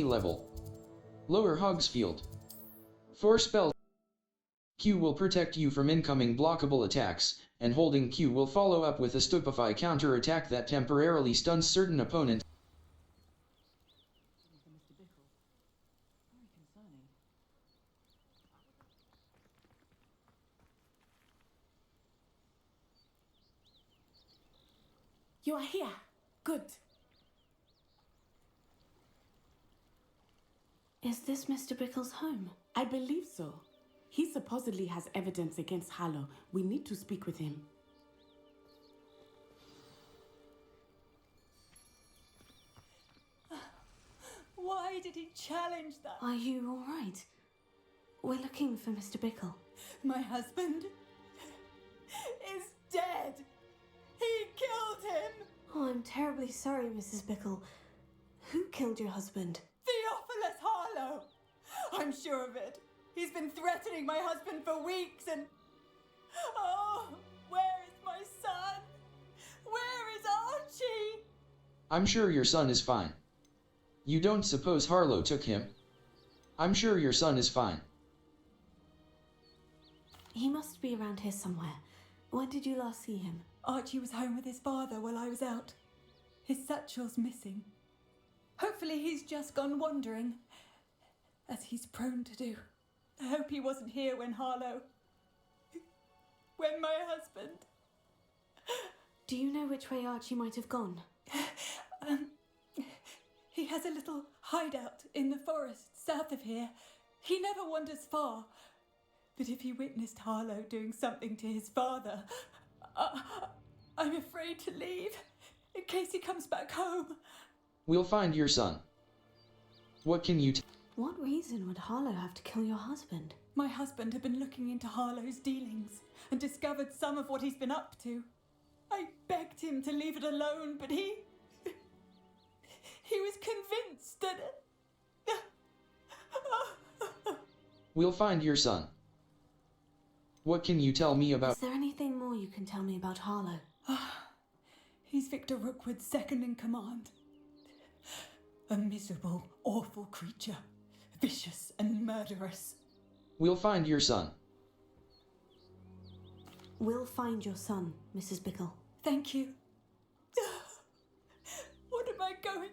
level. Lower Hogs field. 4 spells. Q will protect you from incoming blockable attacks, and holding Q will follow up with a Stupefy counter-attack that temporarily stuns certain opponents. You are here. Good. Is this Mr. Bickle's home? I believe so. He supposedly has evidence against Harlow. We need to speak with him. Why did he challenge that? Are you all right? We're looking for Mr. Bickle. My husband is dead. He killed him. Oh, I'm terribly sorry, Mrs. Bickle. Who killed your husband? Theophilus Harlow. I'm sure of it. He's been threatening my husband for weeks and... Oh, where is my son? Where is Archie? I'm sure your son is fine. You don't suppose Harlow took him? I'm sure your son is fine. He must be around here somewhere. When did you last see him? Archie was home with his father while I was out. His satchel's missing. Hopefully he's just gone wandering, as he's prone to do. I hope he wasn't here when my husband... Do you know which way Archie might have gone? He has a little hideout in the forest south of here. He never wanders far. But if he witnessed Harlow doing something to his father, I'm afraid to leave, in case he comes back home. We'll find your son. What can you What reason would Harlow have to kill your husband? My husband had been looking into Harlow's dealings and discovered some of what he's been up to. I begged him to leave it alone, but he was convinced that... We'll find your son. What can you tell me about... Is there anything more you can tell me about Harlow? He's Victor Rookwood's second in command. A miserable, awful creature. Vicious and murderous. We'll find your son. We'll find your son, Mrs. Bickle. Thank you. What am I going...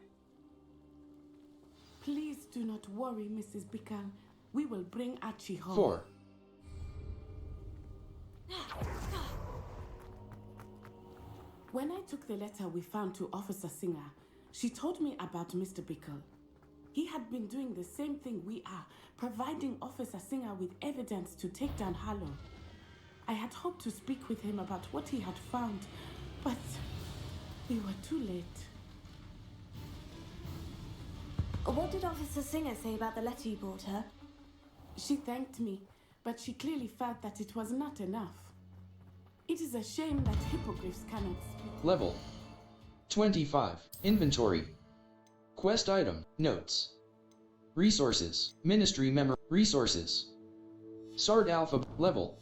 Please do not worry, Mrs. Bickle. We will bring Archie home. 4. When I took the letter we found to Officer Singer, she told me about Mr. Bickle. He had been doing the same thing we are, providing Officer Singer with evidence to take down Harlow. I had hoped to speak with him about what he had found, but we were too late. What did Officer Singer say about the letter you brought her? She thanked me, but she clearly felt that it was not enough. It is a shame that hippogriffs cannot speak. Level 25. Inventory. Quest item. Notes. Resources. Ministry memory. Resources. Sard Alpha. Level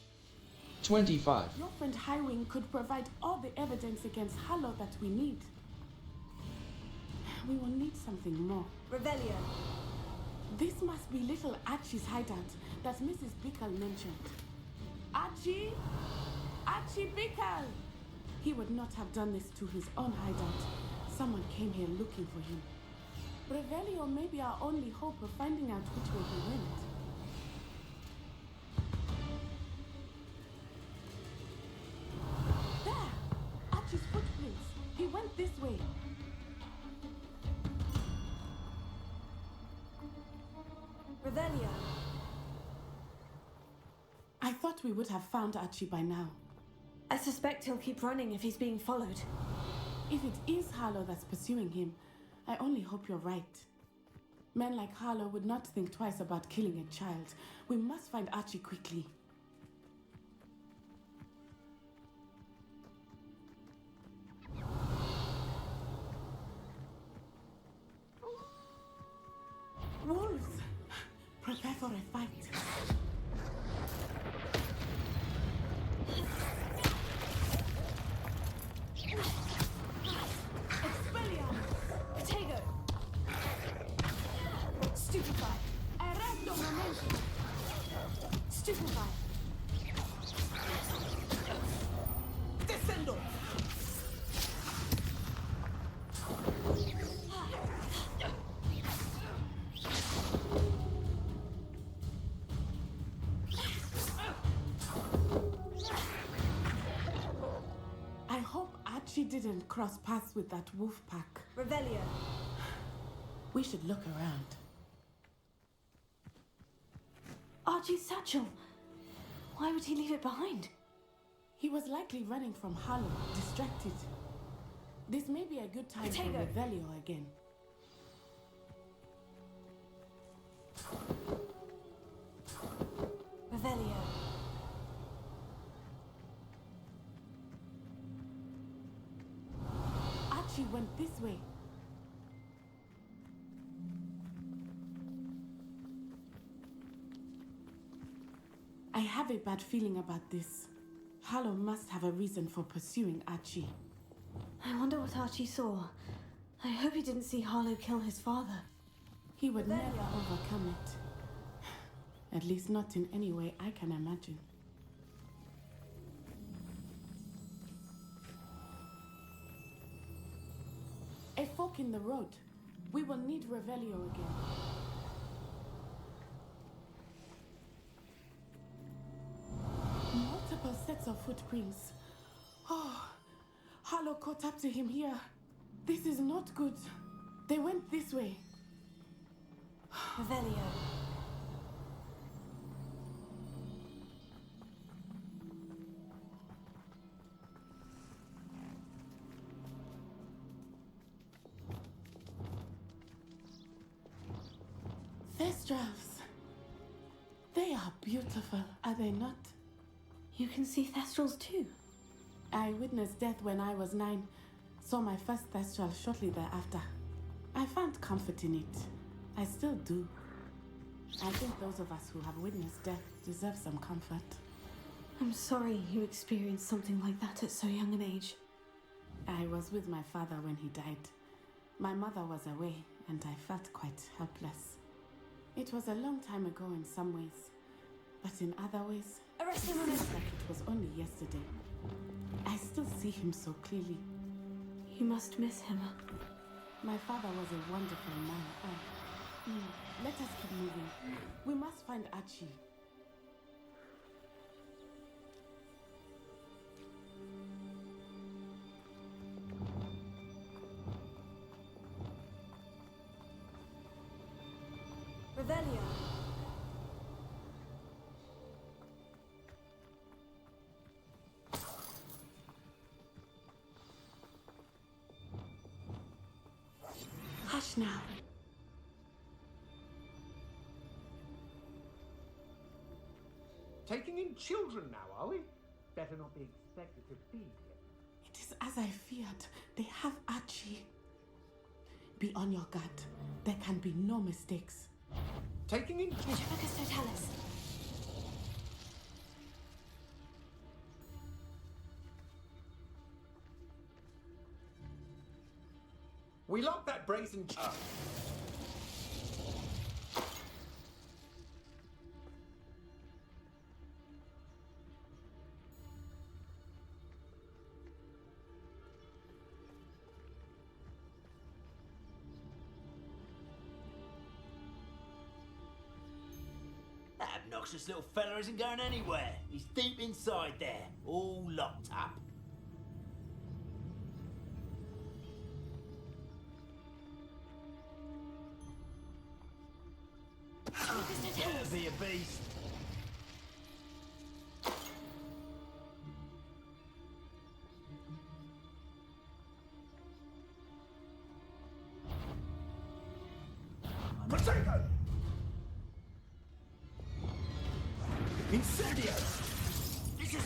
25. Your friend Highwing could provide all the evidence against Harlow that we need. We will need something more. Revelio. This must be little Archie's hideout that Mrs. Bickle mentioned. Archie? Archie Bickle! He would not have done this to his own hideout. Someone came here looking for him. Revelio may be our only hope of finding out which way he went. There! Archie's footprints. He went this way. Revelio. I thought we would have found Archie by now. I suspect he'll keep running if he's being followed. If it is Harlow that's pursuing him, I only hope you're right. Men like Harlow would not think twice about killing a child. We must find Archie quickly. Wolves! Prepare for a fight. Potato! Halo remains. Stupefy. Descendo! I hope Archie didn't cross paths with that wolf pack. Revelio. We should look around. Archie's satchel. Why would he leave it behind? He was likely running from Harlow, distracted. This may be a good time Potato. for Revelio again. Revelio. Archie went this way. I have a bad feeling about this. Harlow must have a reason for pursuing Archie. I wonder what Archie saw. I hope he didn't see Harlow kill his father. He would never overcome it. At least not in any way I can imagine. A fork in the road. We will need Revelio again. Multiple sets of footprints. Oh, Harlow caught up to him here. This is not good. They went this way. Revelio. Thestrals. They are beautiful, are they not? You can see Thestrals too. I witnessed death when I was 9. Saw my first Thestral shortly thereafter. I found comfort in it. I still do. I think those of us who have witnessed death deserve some comfort. I'm sorry you experienced something like that at so young an age. I was with my father when he died. My mother was away, and I felt quite helpless. It was a long time ago in some ways, but in other ways, Arrest it him. seems like it was only yesterday. I still see him so clearly. You must miss him. My father was a wonderful man. Let us keep moving. We must find Archie. Revelio. Hush now. Taking in children now, are we? Better not be expected to feed him. It is as I feared. They have Archie. Be on your guard. There can be no mistakes. Taking in Focus Totalis. We locked that brazen up. That obnoxious little fella isn't going anywhere. He's deep inside there, all locked up. Better be a beast. Potato! Incendio! This is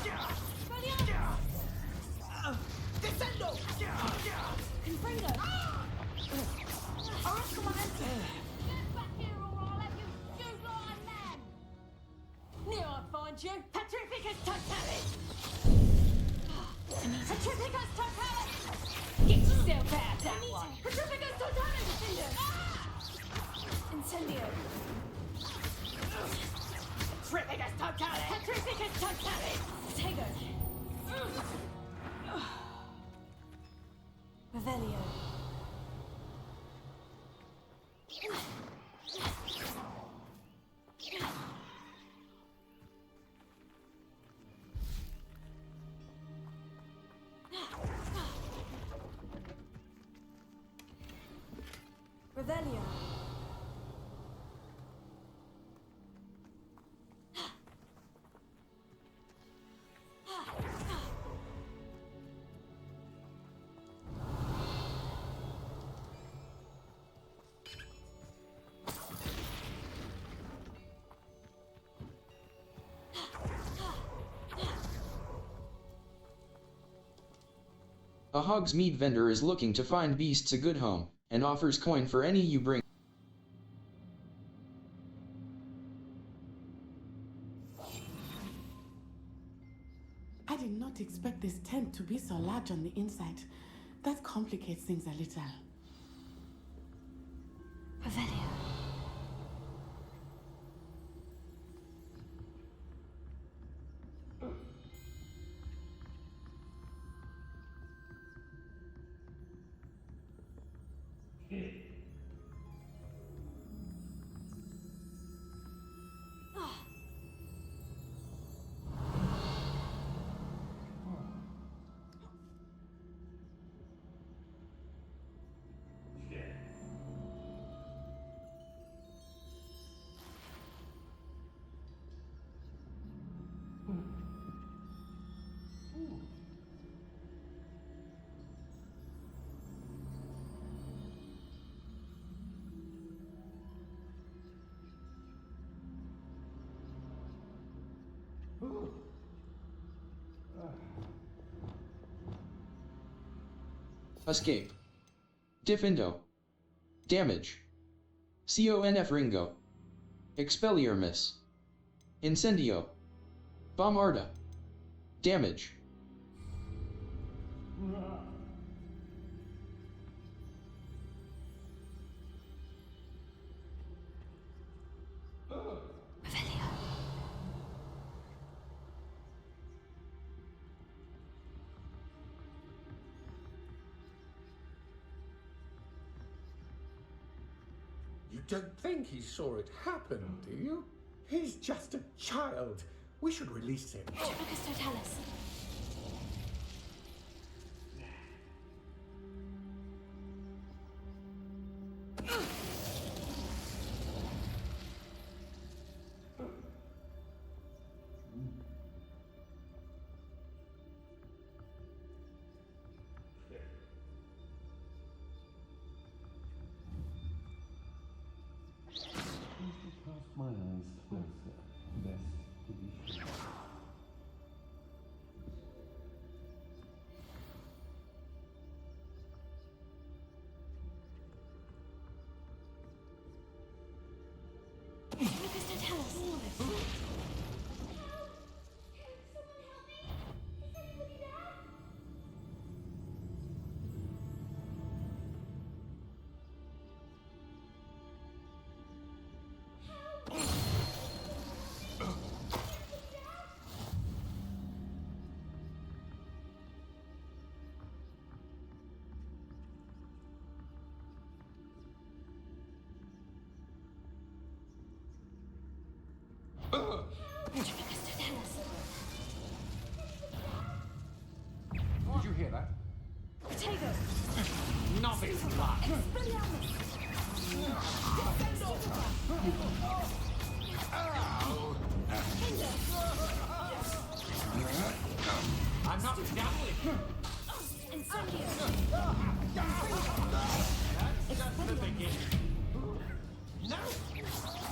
Descendo! Confringo. Arrest Commander! Get back here or I'll have you shoot like a man! Knew I'd find you! Petrificus Totalis! Petrificus Totalis! Get yourself out that one! Petrificus Totalis! Ah! Incendio. totalis! Petrificus totalis! Potato. Revelio. Revelio. A Hog's meat vendor is looking to find beasts a good home, and offers coin for any you bring. I did not expect this tent to be so large on the inside. That complicates things a little. Revelio. Escape. Diffindo. Damage. Conf Ringo. Expelliarmus. Incendio. Bombarda. Damage. Revelio. You don't think he saw it happen, do you? He's just a child. We should release him. Petrificus totalis. My eyes closer, best to be sure. Petrificus totalis. Petrificus totalis. Did you hear that? Potato. Novice blood. Expelliarmus. I'm not done with you. Incendio. That's just the beginning. No!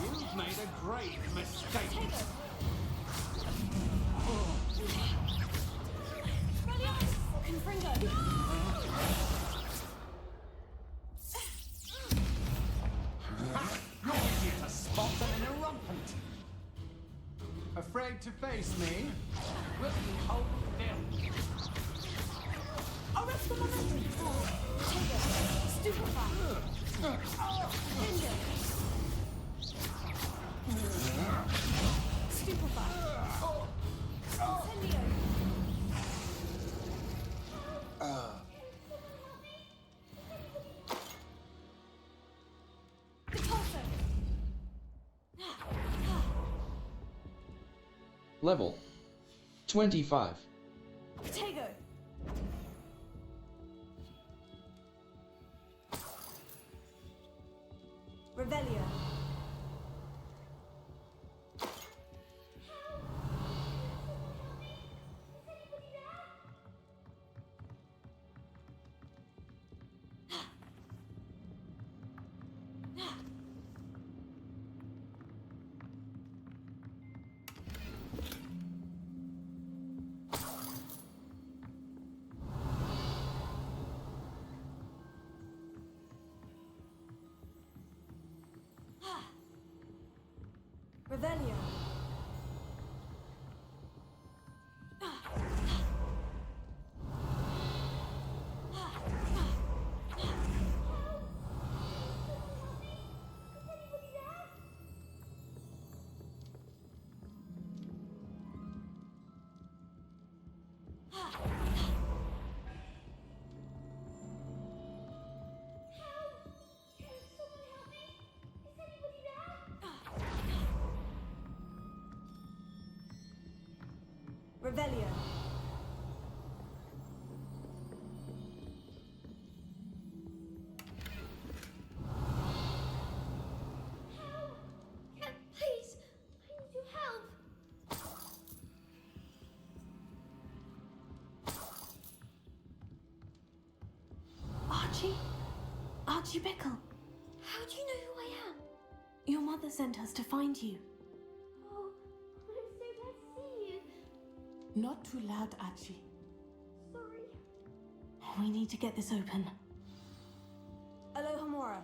You've made a great mistake. Confringo. You're here to spot them in a rampant. Afraid to face me? Will you hold still? Arrest the momentum. Potato. Stupefy. Hinder. Stupefy. Level 25. Potato! Revelio. Revelio. Revelio. Please, I need your help. Archie? Archie Bickle. How do you know who I am? Your mother sent us to find you. Oh, I'm so glad to see you. Not too loud, Archie. Sorry. We need to get this open. Alohomora.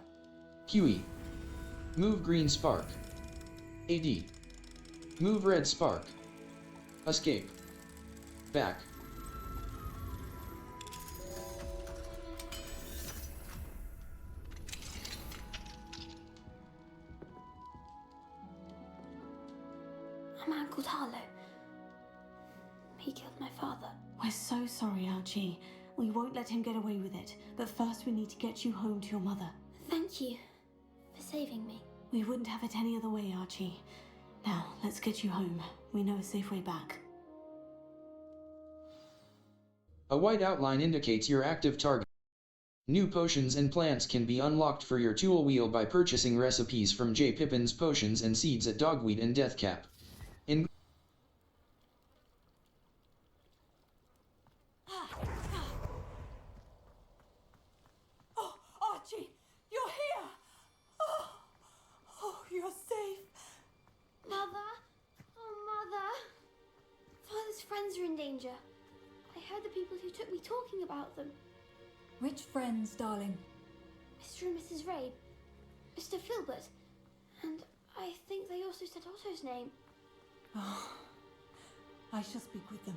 QE. Move green spark. AD. Move red spark. Escape. Back. A man called Harlow. He killed my father. We're so sorry, Archie. We won't let him get away with it. But first we need to get you home to your mother. Thank you for saving me. We wouldn't have it any other way, Archie. Now, let's get you home. We know a safe way back. A white outline indicates your active target. New potions and plants can be unlocked for your tool wheel by purchasing recipes from J. Pippin's Potions and Seeds at Dogweed and Deathcap. Oh, Archie, you're here! Oh, you're safe. Mother? Oh, Mother. Father's friends are in danger. I heard the people who took me talking about them. Which friends, darling? Mr. and Mrs. Rabe, Mr. Filbert, and I think they also said Otto's name. Oh, I shall speak with them.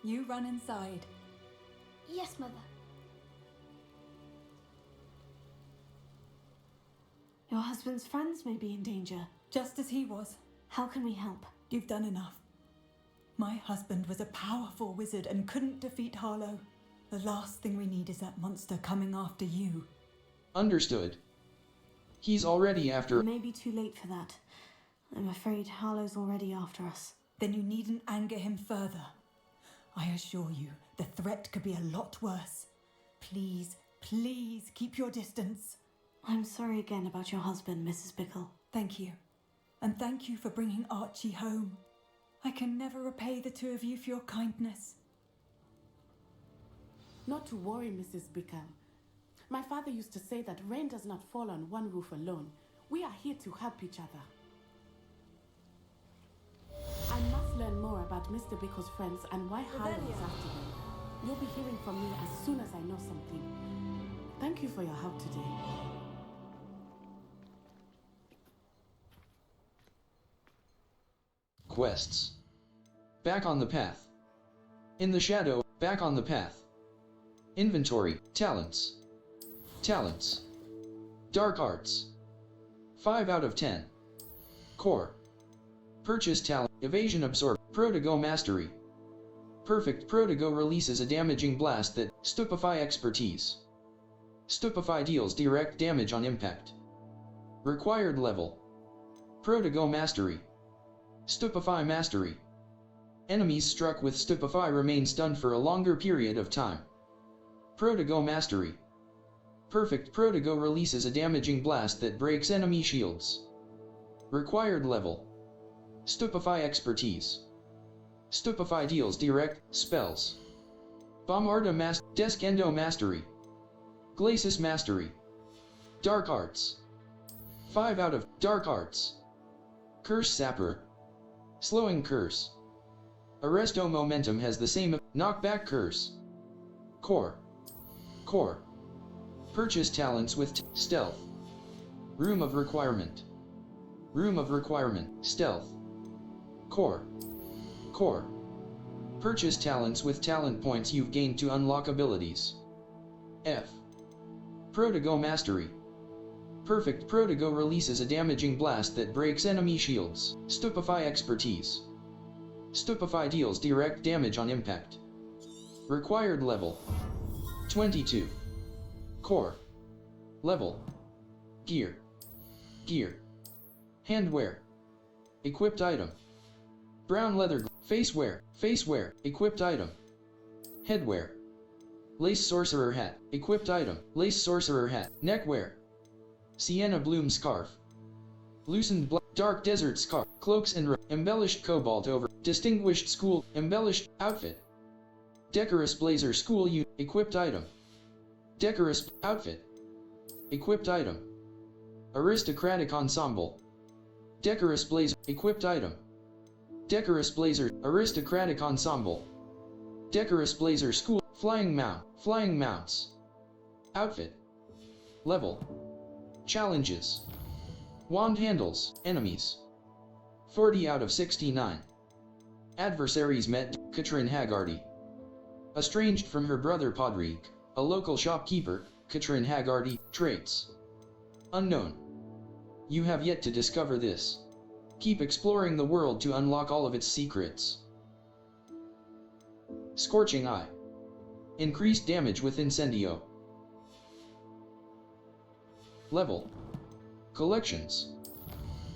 You run inside. Yes, Mother. Your husband's friends may be in danger. Just as he was. How can we help? You've done enough. My husband was a powerful wizard and couldn't defeat Harlow. The last thing we need is that monster coming after you. Understood. He's already after. It may be too late for that. I'm afraid Harlow's already after us. Then you needn't anger him further. I assure you, the threat could be a lot worse. Please, please keep your distance. I'm sorry again about your husband, Mrs. Bickle. Thank you. And thank you for bringing Archie home. I can never repay the two of you for your kindness. Not to worry, Mrs. Bickle. My father used to say that rain does not fall on one roof alone. We are here to help each other. I must learn more about Mr. Bickle's friends and why Harlow is after them. You'll be hearing from me as soon as I know something. Thank you for your help today. Quests. Back on the path. In the shadow, back on the path. Inventory, talents. Talents. Dark arts. 5 out of 10. Core. Purchase talent, evasion absorb, Protego mastery. Perfect Protego releases a damaging blast that, stupefy expertise. Stupefy deals direct damage on impact. Required level. Protego mastery. Stupefy Mastery. Enemies struck with Stupefy remain stunned for a longer period of time. Protego Mastery. Perfect Protego releases a damaging blast that breaks enemy shields. Required level. Stupefy Expertise. Stupefy deals direct spells. Bombarda Descendo Mastery. Glacis Mastery. Dark Arts. 5 out of Dark Arts. Curse Sapper. Slowing Curse. Arresto Momentum has the same knockback curse. Core. Purchase talents with Stealth. Room of Requirement. Stealth. Core. Purchase talents with talent points you've gained to unlock abilities. F. Protego Mastery. Perfect Protego releases a damaging blast that breaks enemy shields. Stupefy Expertise. Stupefy deals direct damage on impact. Required level. 22. Core. Level. Gear. Handwear. Equipped item. Brown leather. Facewear. Equipped item. Headwear. Lace Sorcerer Hat. Equipped item. Lace Sorcerer Hat. Neckwear. Sienna Bloom Scarf. Loosened Dark Desert Scarf. Cloaks and Embellished Cobalt over. Distinguished School. Embellished Outfit. Decorous Blazer School Equipped item. Decorous Outfit. Equipped item. Aristocratic Ensemble. Decorous Blazer. Equipped item. Decorous Blazer. Aristocratic Ensemble. Decorous Blazer School. Flying Mounts. Outfit. Level. Challenges. Wand handles enemies. 40 out of 69. Adversaries met Katrin Haggarty. Estranged from her brother Podrick, a local shopkeeper, Katrin Haggarty. Traits. Unknown. You have yet to discover this. Keep exploring the world to unlock all of its secrets. Scorching Eye. Increased damage with Incendio. Level. Collections.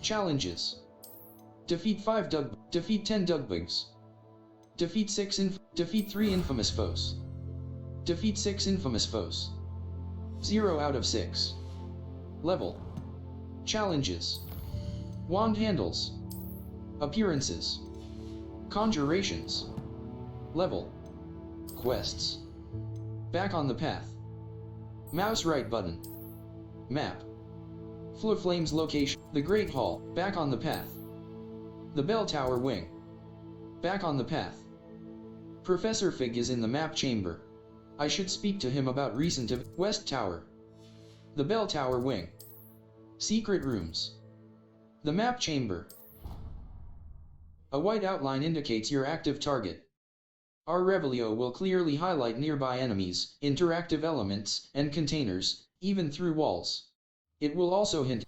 Challenges. Defeat 10 Dugbugs. Defeat 3 infamous foes. Defeat 6 infamous foes. 0 out of 6. Level. Challenges. Wand handles. Appearances. Conjurations. Level. Quests. Back on the path. Mouse right button. Map. Flame's location. The Great Hall. Back on the path. The Bell Tower Wing. Back on the path. Professor Fig is in the map chamber. I should speak to him about recent West Tower. The Bell Tower Wing. Secret rooms. The map chamber. A white outline indicates your active target. Our Revelio will clearly highlight nearby enemies, interactive elements, and containers, even through walls. It will also hint.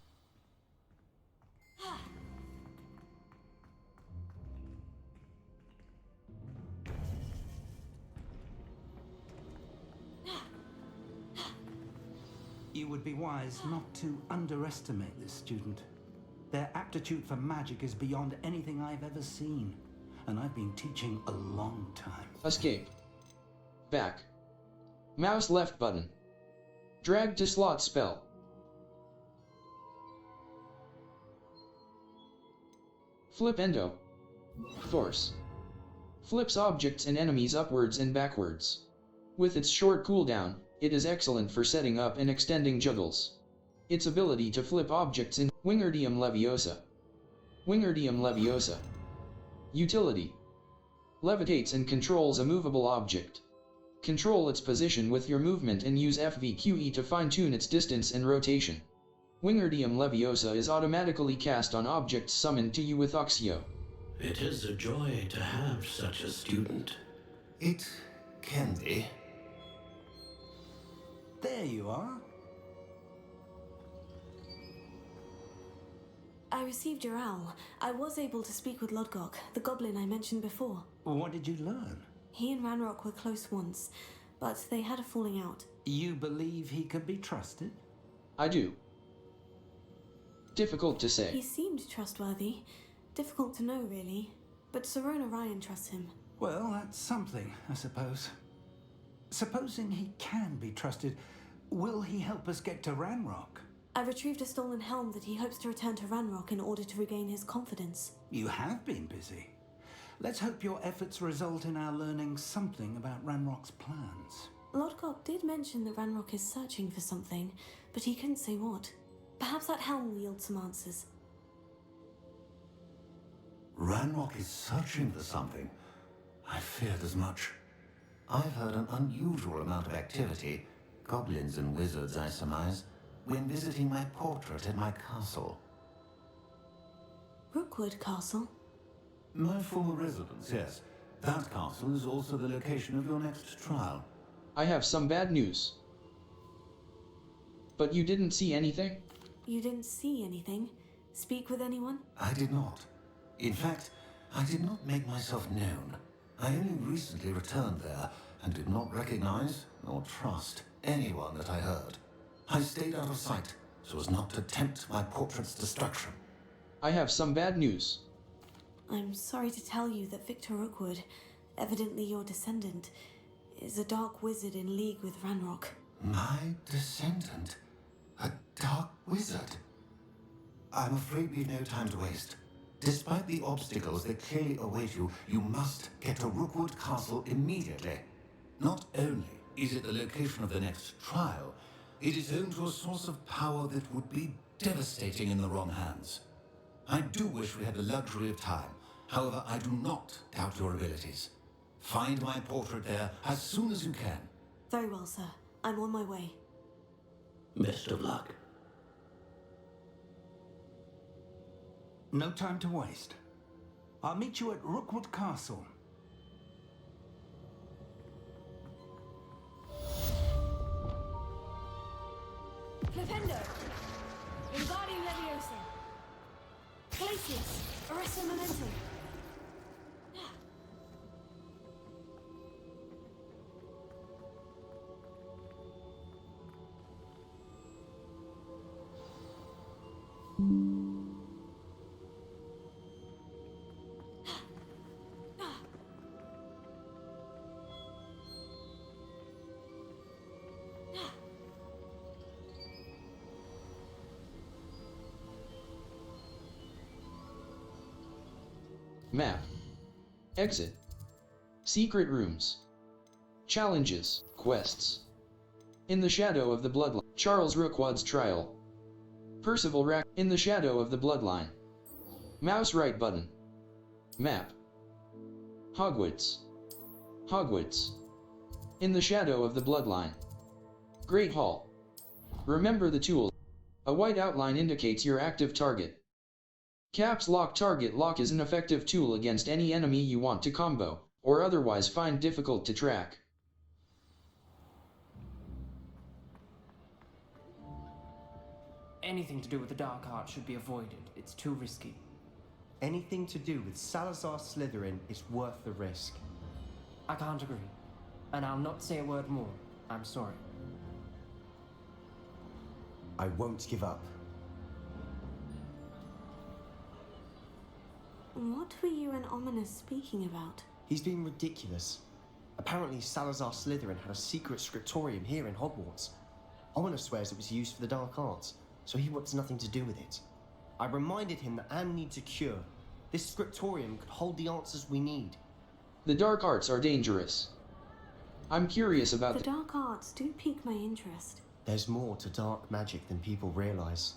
You would be wise not to underestimate this student. Their aptitude for magic is beyond anything I've ever seen, and I've been teaching a long time. Escape. Back. Mouse left button. Drag to slot spell. Flip Endo. Force. Flips objects and enemies upwards and backwards. With its short cooldown, it is excellent for setting up and extending juggles. Its ability to flip objects in Wingardium Leviosa. Wingardium Leviosa. Utility. Levitates and controls a movable object. Control its position with your movement and use FVQE to fine-tune its distance and rotation. Wingardium Leviosa is automatically cast on objects summoned to you with Oxio. It is a joy to have such a student. It can be. There you are. I received your owl. I was able to speak with Lodgok, the goblin I mentioned before. What did you learn? He and Ranrock were close once, but they had a falling out. You believe he can be trusted? I do. Difficult to say. He seemed trustworthy. Difficult to know, really. But Sirona Ryan trusts him. Well, that's something, I suppose. Supposing he can be trusted, will he help us get to Ranrock? I retrieved a stolen helm that he hopes to return to Ranrock in order to regain his confidence. You have been busy. Let's hope your efforts result in our learning something about Ranrock's plans. Lodgok did mention that Ranrock is searching for something, but he couldn't say what. Perhaps that helm will yield some answers. Ranrock is searching for something. I feared as much. I've heard an unusual amount of activity, goblins and wizards, I surmise, when visiting my portrait at my castle. Rookwood Castle? My former residence, yes. That castle is also the location of your next trial. I have some bad news. But you didn't see anything? You didn't see anything? Speak with anyone? I did not. In fact, I did not make myself known. I only recently returned there and did not recognize nor trust anyone that I heard. I stayed out of sight so as not to tempt my portrait's destruction. I have some bad news. I'm sorry to tell you that Victor Rookwood, evidently your descendant, is a dark wizard in league with Ranrock. My descendant? A dark wizard? I'm afraid we've no time to waste. Despite the obstacles that clearly await you, you must get to Rookwood Castle immediately. Not only is it the location of the next trial, it is home to a source of power that would be devastating in the wrong hands. I do wish we had the luxury of time. However, I do not doubt your abilities. Find my portrait there as soon as you can. Very well, sir. I'm on my way. Best of luck. No time to waste. I'll meet you at Rookwood Castle. Flipendo! Wingardium Leviosa! Glacius! Arresto Momentum! Map. Exit. Secret rooms. Challenges. Quests. In the shadow of the bloodline. Charles Rookwood's trial. Percival Rack. In the shadow of the bloodline. Mouse right button. Map. Hogwarts. Hogwarts. In the shadow of the bloodline. Great Hall. Remember the tool. A white outline indicates your active target. Caps Lock Target Lock is an effective tool against any enemy you want to combo, or otherwise find difficult to track. Anything to do with the dark art should be avoided. It's too risky. Anything to do with Salazar Slytherin is worth the risk. I can't agree. And I'll not say a word more. I'm sorry. I won't give up. What were you and Ominous speaking about? He's being ridiculous. Apparently Salazar Slytherin had a secret scriptorium here in Hogwarts. Ominous swears it was used for the dark arts, so he wants nothing to do with it. I reminded him that Anne needs a cure. This scriptorium could hold the answers we need. The dark arts are dangerous. I'm curious about the dark arts do pique my interest. There's more to dark magic than people realize.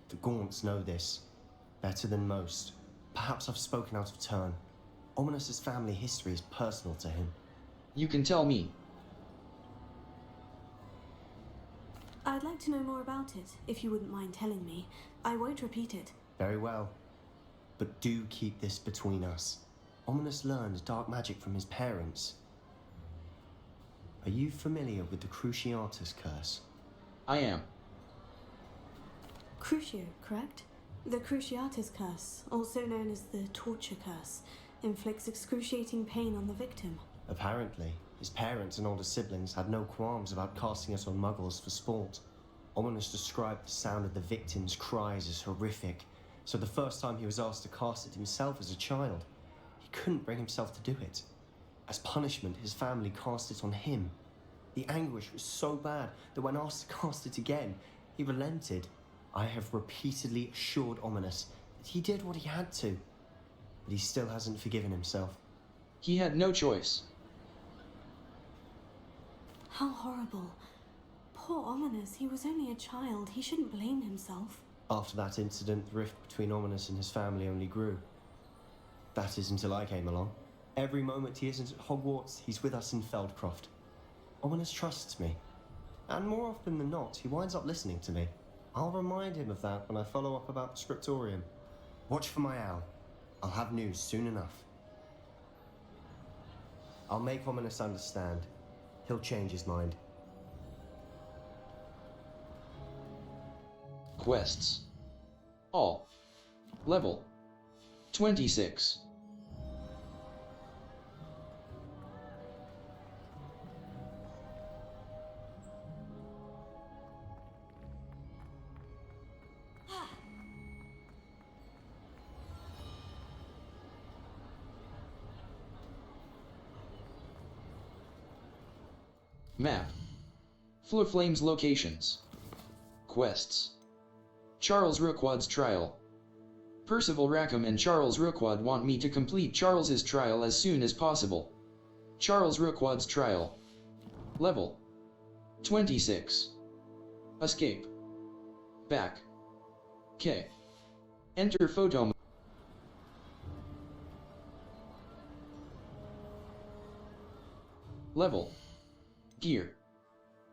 The Gaunts know this better than most. Perhaps I've spoken out of turn. Ominous's family history is personal to him. You can tell me. I'd like to know more about it, if you wouldn't mind telling me. I won't repeat it. Very well. But do keep this between us. Ominous learned dark magic from his parents. Are you familiar with the Cruciatus curse? I am. Crucio, correct? The Cruciatus curse, also known as the torture curse, inflicts excruciating pain on the victim. Apparently, his parents and older siblings had no qualms about casting us on muggles for sport. Ominous described the sound of the victim's cries as horrific, so the first time he was asked to cast it himself as a child, he couldn't bring himself to do it. As punishment, his family cast it on him. The anguish was so bad that when asked to cast it again, he relented. I have repeatedly assured Ominous that he did what he had to, but he still hasn't forgiven himself. He had no choice. How horrible. Poor Ominous, he was only a child. He shouldn't blame himself. After that incident, the rift between Ominous and his family only grew. That is until I came along. Every moment he isn't at Hogwarts, he's with us in Feldcroft. Ominous trusts me. And more often than not, he winds up listening to me. I'll remind him of that when I follow up about the Scriptorium. Watch for my owl. I'll have news soon enough. I'll make Ominous understand. He'll change his mind. Quests. All. Level 26. Map. Flame's locations. Quests. Charles Rookwood's trial. Percival Rackham and Charles Rookwood want me to complete Charles's trial as soon as possible. Charles Rookwood's trial. Level 26. Escape. Back. K. Enter photo. Level. Gear.